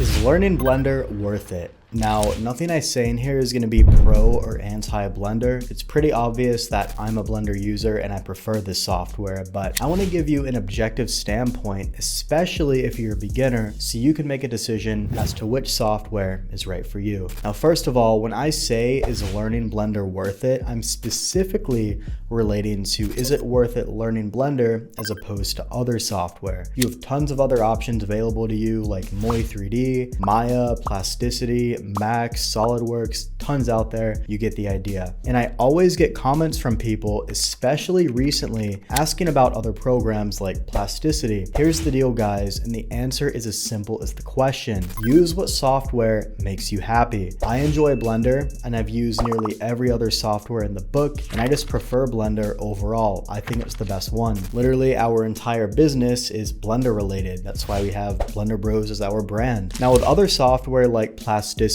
Is learning Blender worth it? Now, nothing I say in here is going to be pro or anti Blender. It's pretty obvious that I'm a Blender user and I prefer this software, but I want to give you an objective standpoint, especially if you're a beginner, so you can make a decision as to which software is right for you. Now, first of all, when I say is learning Blender worth it, I'm specifically relating to is it worth it learning Blender as opposed to other software. You have tons of other options available to you like Moy 3D, Maya, Plasticity, Max, SolidWorks, tons out there. You get the idea. And I always get comments from people, especially recently, asking about other programs like Plasticity. Here's the deal, guys, and the answer is as simple as the question. Use what software makes you happy. I enjoy Blender, and I've used nearly every other software in the book, and I just prefer Blender overall. I think it's the best one. Literally, our entire business is Blender related. That's why we have Blender Bros as our brand. Now, with other software like Plasticity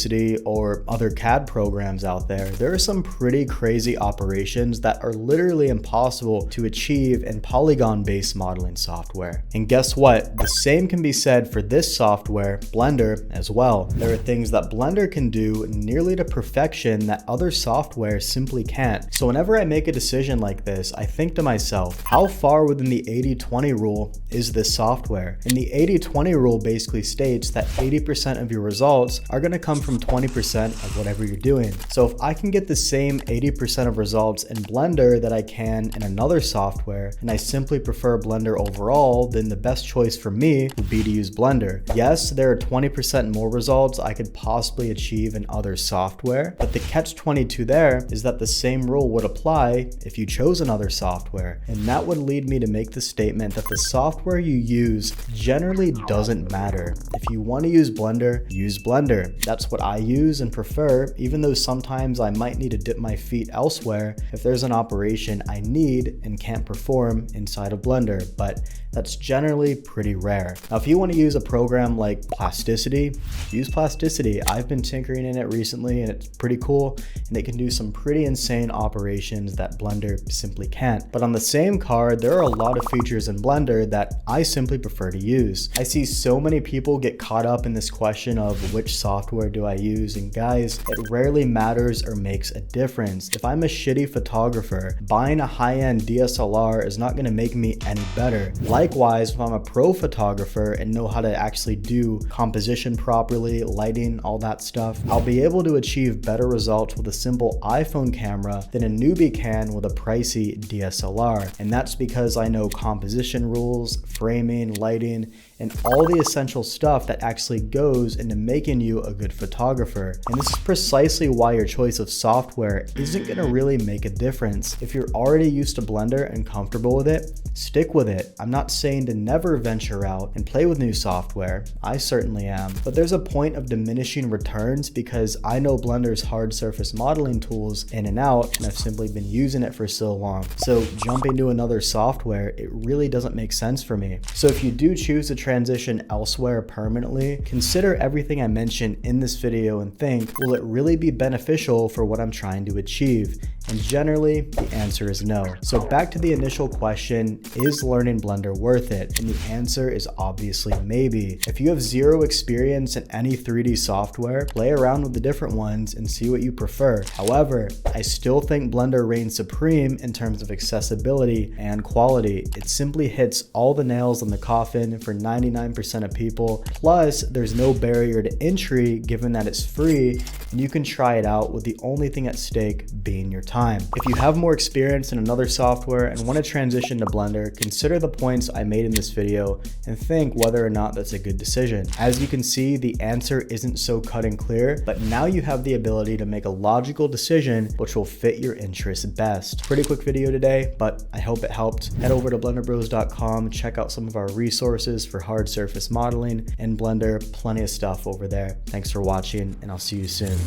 or other CAD programs out there are some pretty crazy operations that are literally impossible to achieve in polygon-based modeling software. And guess what? The same can be said for this software, Blender, as well. There are things that Blender can do nearly to perfection that other software simply can't. So whenever I make a decision like this, I think to myself, how far within the 80-20 rule is this software? And the 80-20 rule basically states that 80% of your results are going to come from 20% of whatever you're doing. So if I can get the same 80% of results in Blender that I can in another software, and I simply prefer Blender overall, then the best choice for me would be to use Blender. Yes, there are 20% more results I could possibly achieve in other software, but the catch-22 there is that the same rule would apply if you chose another software. And that would lead me to make the statement that the software you use generally doesn't matter. If you want to use Blender, use Blender. That's what I use and prefer, even though sometimes I might need to dip my feet elsewhere if there's an operation I need and can't perform inside of Blender, but that's generally pretty rare. Now, if you want to use a program like Plasticity, use Plasticity. I've been tinkering in it recently and it's pretty cool, and it can do some pretty insane operations that Blender simply can't. But on the same card, there are a lot of features in Blender that I simply prefer to use. I see so many people get caught up in this question of which software do I use, and guys, it rarely matters or makes a difference. If I'm a shitty photographer, buying a high-end DSLR is not going to make me any better. Likewise, if I'm a pro photographer and know how to actually do composition properly, lighting, all that stuff, I'll be able to achieve better results with a simple iPhone camera than a newbie can with a pricey DSLR. And that's because I know composition rules, framing, lighting, and all the essential stuff that actually goes into making you a good photographer. And this is precisely why your choice of software isn't going to really make a difference. If you're already used to Blender and comfortable with it, stick with it. I'm not saying to never venture out and play with new software. I certainly am. But there's a point of diminishing returns because I know Blender's hard surface modeling tools in and out, and I've simply been using it for so long. So jumping to another software, it really doesn't make sense for me. So if you do choose to transition elsewhere permanently, consider everything I mentioned in this video and think, will it really be beneficial for what I'm trying to achieve? And generally, the answer is no. So back to the initial question, is learning Blender worth it? And the answer is obviously maybe. If you have zero experience in any 3D software, play around with the different ones and see what you prefer. However, I still think Blender reigns supreme in terms of accessibility and quality. It simply hits all the nails on the coffin for 99% of people. Plus, there's no barrier to entry given that it's free and you can try it out with the only thing at stake being your time. If you have more experience in another software and want to transition to Blender, consider the points I made in this video and think whether or not that's a good decision. As you can see, the answer isn't so cut and clear, but now you have the ability to make a logical decision which will fit your interests best. Pretty quick video today, but I hope it helped. Head over to blenderbros.com, check out some of our resources for hard surface modeling and Blender, plenty of stuff over there. Thanks for watching, and I'll see you soon.